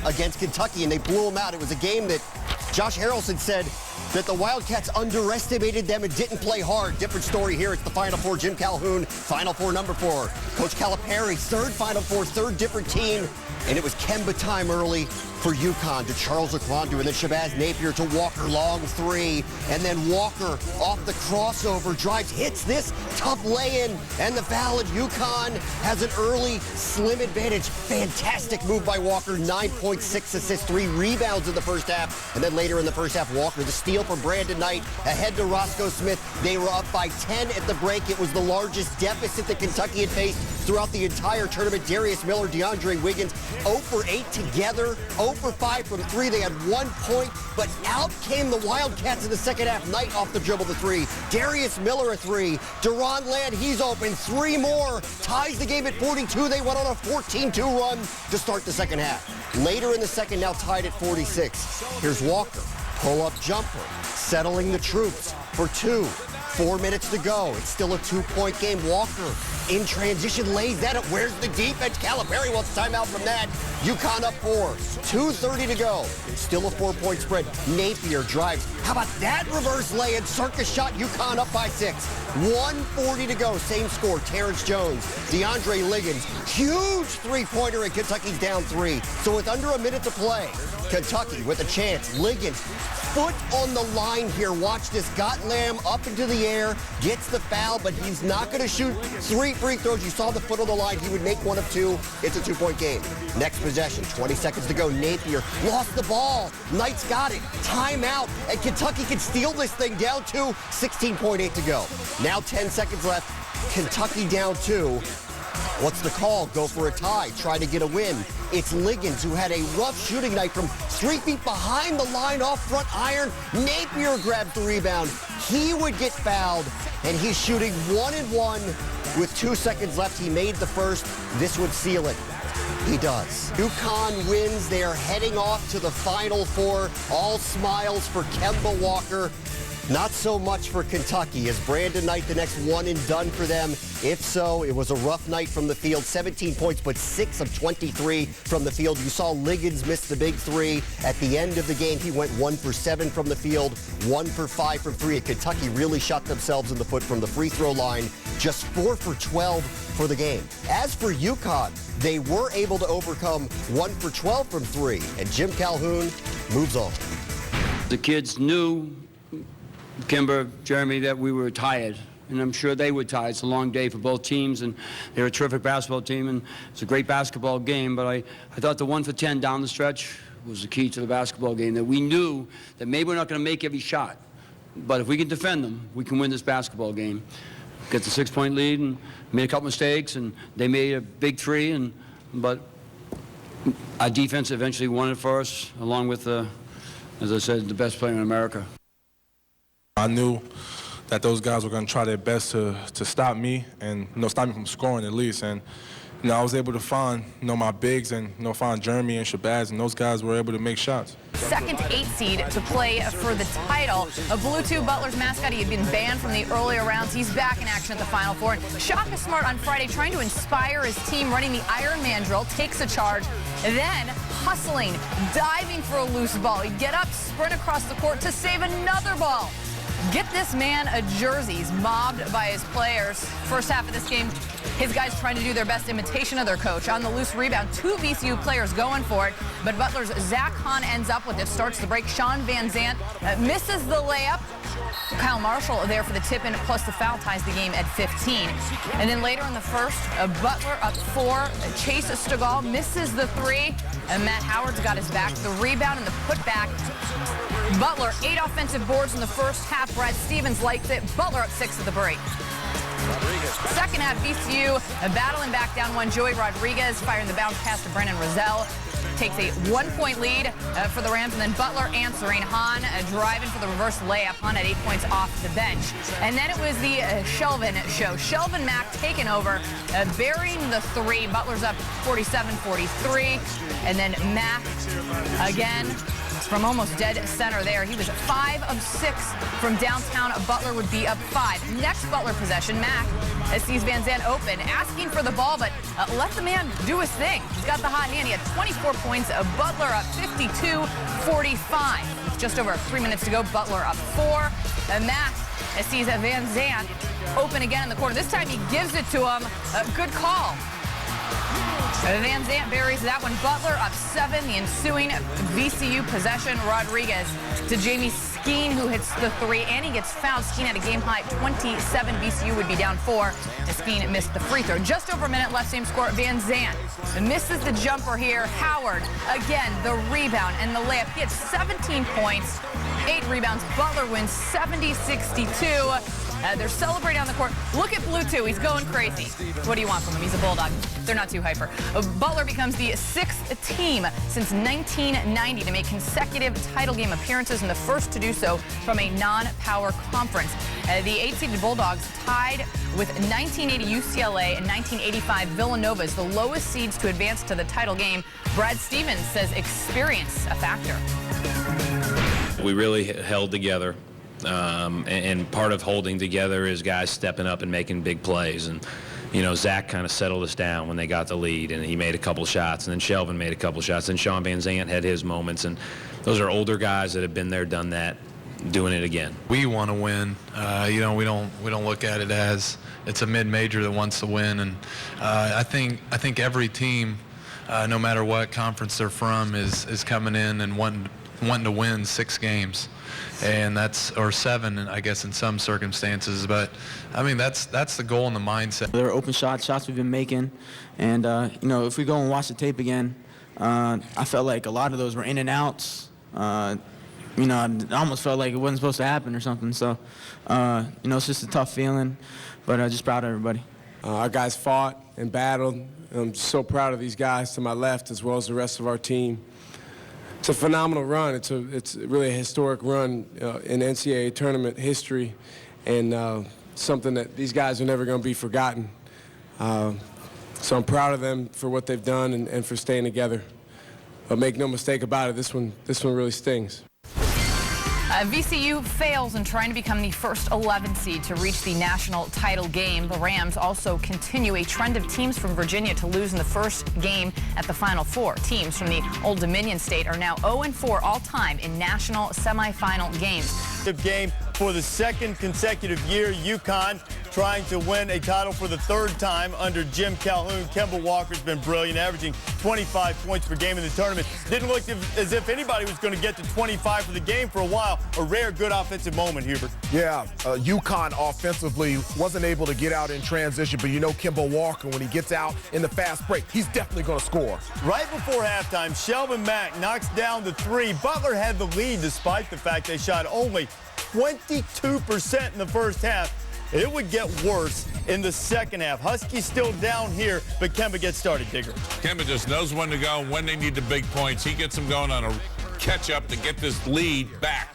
against Kentucky, and they blew them out. It was a game that Josh Harrelson said that the Wildcats underestimated them and didn't play hard. Different story here. It's the Final Four. Jim Calhoun, Final Four number 4. Coach Calipari, third Final Four, third different team. And it was Kemba time early for UConn to Charles Okwandu, and then Shabazz Napier to Walker, long 3. And then Walker off the crossover, drives, hits this tough lay-in, and the foul at UConn has an early slim advantage. Fantastic move by Walker, 9.6 assists, 3 rebounds in the first half. And then later in the first half, Walker, the steal from Brandon Knight, ahead to Roscoe Smith. They were up by 10 at the break. It was the largest deficit that Kentucky had faced throughout the entire tournament. Darius Miller, DeAndre Wiggins, 0 for 8 together, 0 for 5 from 3. They had 1 point, but out came the Wildcats in the second half. Knight off the dribble, the 3. Darius Miller a 3. Deron Land, he's open. 3 more. Ties the game at 42. They went on a 14-2 run to start the second half. Later in the second, now tied at 46. Here's Walker. Pull-up jumper. Settling the troops for 2. 4 minutes to go. It's still a 2-point game. Walker in transition lays that up. Where's the defense? Calipari wants timeout from that. UConn up 4. 2:30 to go. It's still a 4-point spread. Napier drives. How about that reverse lay-in? Circus shot. UConn up by 6. 1:40 to go. Same score. Terrence Jones, DeAndre Liggins. Huge three-pointer, and Kentucky's down 3. So with under a minute to play, Kentucky with a chance. Liggins, foot on the line here. Watch this. Got Lamb up into the air, gets the foul, but he's not going to shoot 3 free throws. You saw the foot on the line. He would make 1 of 2. It's a 2-point game. Next possession, 20 seconds to go. Napier lost the ball. Knight's got it. Timeout, and Kentucky can steal this thing down 2. 16.8 to go. Now 10 seconds left. Kentucky down 2. What's the call? Go for a tie. Try to get a win. It's Liggins, who had a rough shooting night from 3 feet behind the line off front iron. Napier grabs the rebound. He would get fouled, and he's shooting 1-1 with 2 seconds left. He made the first. This would seal it. He does. UConn wins. They are heading off to the Final Four. All smiles for Kemba Walker. Not so much for Kentucky. Is Brandon Knight the next one and done for them? If so, it was a rough night from the field. 17 points, but 6 of 23 from the field. You saw Liggins miss the big 3. At the end of the game, he went 1 for 7 from the field, 1 for 5 from 3. And Kentucky really shot themselves in the foot from the free throw line. Just 4 for 12 for the game. As for UConn, they were able to overcome 1 for 12 from 3. And Jim Calhoun moves on. The kids knew, Kimber, Jeremy, that we were tired, and I'm sure they were tired. It's a long day for both teams, and they're a terrific basketball team, and it's a great basketball game, but I thought the 1 for 10 down the stretch was the key to the basketball game, that we knew that maybe we're not going to make every shot, but if we can defend them, we can win this basketball game. Get the 6-point lead and made a couple mistakes, and they made a big 3, but our defense eventually won it for us, along with, as I said, the best player in America. I knew that those guys were going to try their best to stop me and stop me from scoring at least. And I was able to find my bigs and find Jeremy and Shabazz, and those guys were able to make shots. Second 8 seed to play for the title. A Blue 2 Butler's mascot, he had been banned from the earlier rounds. He's back in action at the Final Four. Shaka Smart on Friday trying to inspire his team, running the Iron Man drill, takes a charge, then hustling, diving for a loose ball. He'd get up, sprint across the court to save another ball. Get this man a jersey. He's mobbed by his players. First half of this game, his guys trying to do their best imitation of their coach. On the loose rebound, 2 VCU players going for it, but Butler's Zach Hahn ends up with it. Starts the break. Sean Van Zandt misses the layup. Kyle Marshall there for the tip-in, plus the foul ties the game at 15. And then later in the first, Butler up 4. Chase Stegall misses the 3, and Matt Howard's got his back. The rebound and the putback. Butler, 8 offensive boards in the first half. Brad Stevens likes it. Butler up 6 at the break. Second half, VCU battling back down 1. Joey Rodriguez firing the bounce pass to Brennan Rozelle. Takes a 1-point lead for the Rams, and then Butler answering. Hahn driving for the reverse layup. Hahn at 8 points off the bench. And then it was the Shelvin show. Shelvin Mack taking over, burying the 3. Butler's up 47-43. And then Mack again from almost dead center there. He was 5 of 6 from downtown. Butler would be up 5. Next Butler possession, Mack sees Van Zandt open, asking for the ball, but let the man do his thing. He's got the hot hand. He had 24 points. Butler up 52-45. With just over 3 minutes to go, Butler up 4. Mack sees Van Zandt open again in the corner. This time he gives it to him. Good call. Van Zandt buries that one. Butler up 7. The ensuing VCU possession. Rodriguez to Jamie Skeen, who hits the 3, and he gets fouled. Skeen had a game-high 27. VCU would be down 4. Skeen missed the free throw. Just over a minute left, same score. Van Zandt misses the jumper here. Howard, again, the rebound and the layup. He had 17 points, 8 rebounds. Butler wins 70-62. They're celebrating on the court. Look at Blue 2. He's going crazy. What do you want from him? He's a Bulldog. They're not too hyper. Butler becomes the 6th team since 1990 to make consecutive title game appearances and the first to do so from a non-power conference. The 8-seeded Bulldogs tied with 1980 UCLA and 1985 Villanova as the lowest seeds to advance to the title game. Brad Stevens says experience a factor. We really held together. And part of holding together is guys stepping up and making big plays. And, you know, Zach kind of settled us down when they got the lead, and he made a couple shots, and then Shelvin made a couple shots, and Sean Van Zandt had his moments. And those are older guys that have been there, done that, doing it again. We want to win. You know, we don't look at it as it's a mid-major that wants to win. And I think every team, no matter what conference they're from, is coming in and wanting to win 6 games. And that's, or 7, I guess, in some circumstances. But I mean, that's the goal and the mindset. There are open shots we've been making, and you know, if we go and watch the tape again, I felt like a lot of those were in and outs. You know, I almost felt like it wasn't supposed to happen or something. So, you know, it's just a tough feeling, but I'm just proud of everybody. Our guys fought and battled. I'm so proud of these guys to my left as well as the rest of our team. It's a phenomenal run. It's really a historic run in NCAA tournament history, and something that these guys are never going to be forgotten. So I'm proud of them for what they've done and for staying together. But make no mistake about it, this one really stings. VCU fails in trying to become the first 11 seed to reach the national title game. The Rams also continue a trend of teams from Virginia to lose in the first game at the Final Four. Teams from the Old Dominion state are now 0-4 all-time in national semifinal games. Game for the 2nd consecutive year. UConn trying to win a title for the 3rd time under Jim Calhoun. Kemba Walker's been brilliant, averaging 25 points per game in the tournament. Didn't look as if anybody was going to get to 25 for the game for a while. A rare good offensive moment, Hubert. Yeah, UConn offensively wasn't able to get out in transition, but you know Kemba Walker, when he gets out in the fast break, he's definitely going to score. Right before halftime, Shelvin Mack knocks down the 3. Butler had the lead despite the fact they shot only 22% in the first half. It would get worse in the second half. Huskies still down here, but Kemba gets started, Digger. Kemba just knows when to go, when they need the big points. He gets them going on a catch-up to get this lead back.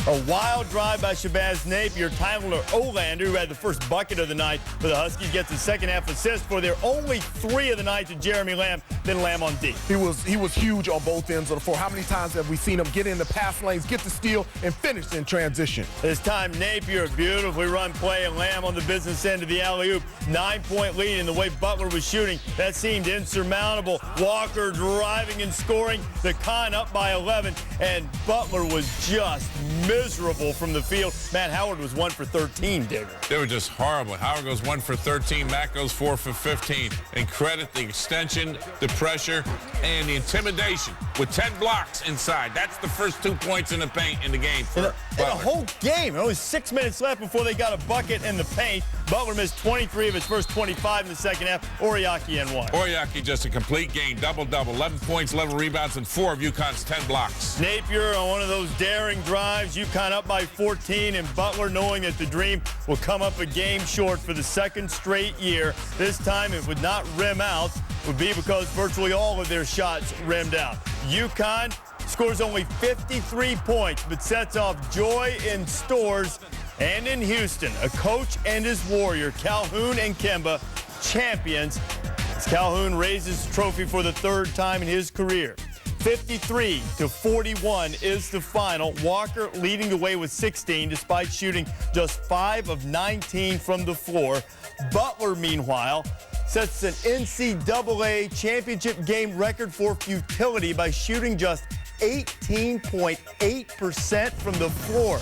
A wild drive by Shabazz Napier. Tyler Olander, who had the first bucket of the night for the Huskies, gets the second half assist for their only 3 of the night to Jeremy Lamb, then Lamb on D. He was huge on both ends of the floor. How many times have we seen him get in the pass lanes, get the steal, and finish in transition? This time, Napier, beautifully run play, and Lamb on the business end of the alley-oop. 9-point lead in the way Butler was shooting. That seemed insurmountable. Walker driving and scoring. The Con up by 11, and Butler was just miserable from the field. Matt Howard was 1 for 13, Digger. They were just horrible. Howard goes 1 for 13. Matt goes 4 for 15. And credit the extension, the pressure, and the intimidation with 10 blocks inside. That's the first 2 points in the paint in the game for the whole game. Only 6 minutes left before they got a bucket in the paint. Butler missed 23 of his first 25 in the second half. Oriaki and 1. Oriaki just a complete game, double-double. 11 points, 11 rebounds, and 4 of UConn's 10 blocks. Napier on one of those daring drives. UConn up by 14, and Butler, knowing that the Dream will come up a game short for the 2nd straight year. This time it would not rim out. It would be because virtually all of their shots rimmed out. UConn scores only 53 points, but sets off joy in Stores and in Houston. A coach and his warrior, Calhoun and Kemba, champions, as Calhoun raises the trophy for the 3rd time in his career. 53-41 is the final. Walker leading the way with 16 despite shooting just 5 of 19 from the floor. Butler, meanwhile, sets an NCAA championship game record for futility by shooting just 18.8% from the floor.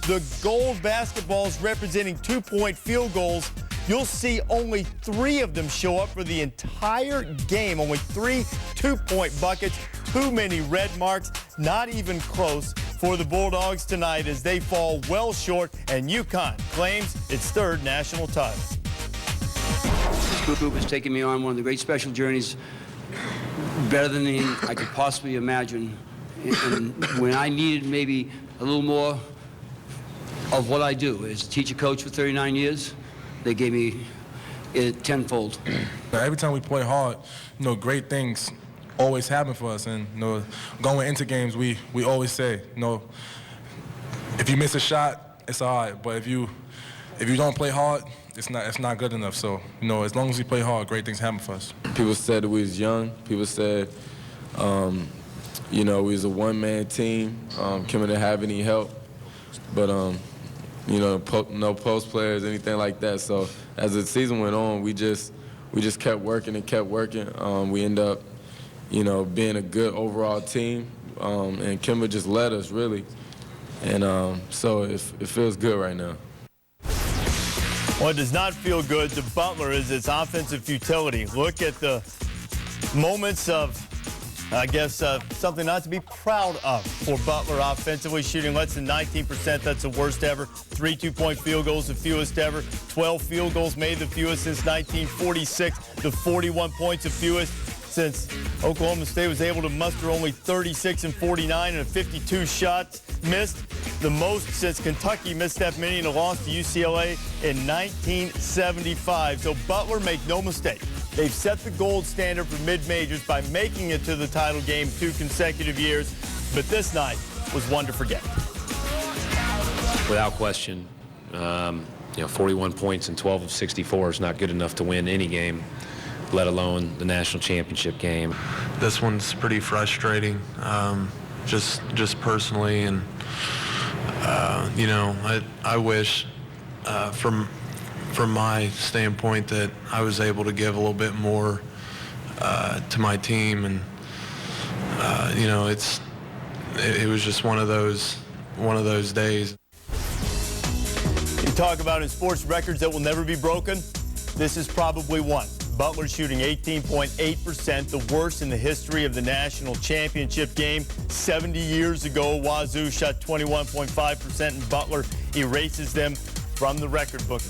The gold basketballs representing 2-point field goals, you'll see only 3 of them show up for the entire game. Only 3 2-point buckets, too many red marks, not even close for the Bulldogs tonight as they fall well short, and UConn claims its 3rd national title. This group has taken me on one of the great special journeys, better than I could possibly imagine. And when I needed maybe a little more of what I do as a teacher coach for 39 years, they gave me it tenfold. Every time we play hard, great things always happen for us. And going into games, we always say, if you miss a shot, it's all right. But if you don't play hard, it's not good enough. So as long as we play hard, great things happen for us. People said that we was young. People said, we was a one-man team. Kim didn't have any help, but no post players, anything like that. So as the season went on, we just kept working and kept working. We ended up, being a good overall team, and Kimber just led us really, and so it feels good right now. What does not feel good to Butler is its offensive futility. Look at the moments of, I guess, something not to be proud of for Butler offensively, shooting less than 19%. That's the worst ever. 3 2-point field goals, the fewest ever. 12 field goals made, the fewest since 1946. The 41 points, the fewest since Oklahoma State was able to muster only 36 and 49 and 52 shots missed. The most since Kentucky missed that many in a loss to UCLA in 1975. So Butler, make no mistake, they've set the gold standard for mid-majors by making it to the title game 2 consecutive years. But this night was one to forget. Without question, 41 points and 12 of 64 is not good enough to win any game, let alone the national championship game. This one's pretty frustrating, just personally, and I wish from my standpoint that I was able to give a little bit more to my team, and it was just one of those days. You talk about in sports records that will never be broken, this is probably one. Butler shooting 18.8%, the worst in the history of the national championship game. 70 years ago, Wazoo shot 21.5%, and Butler erases them from the record book.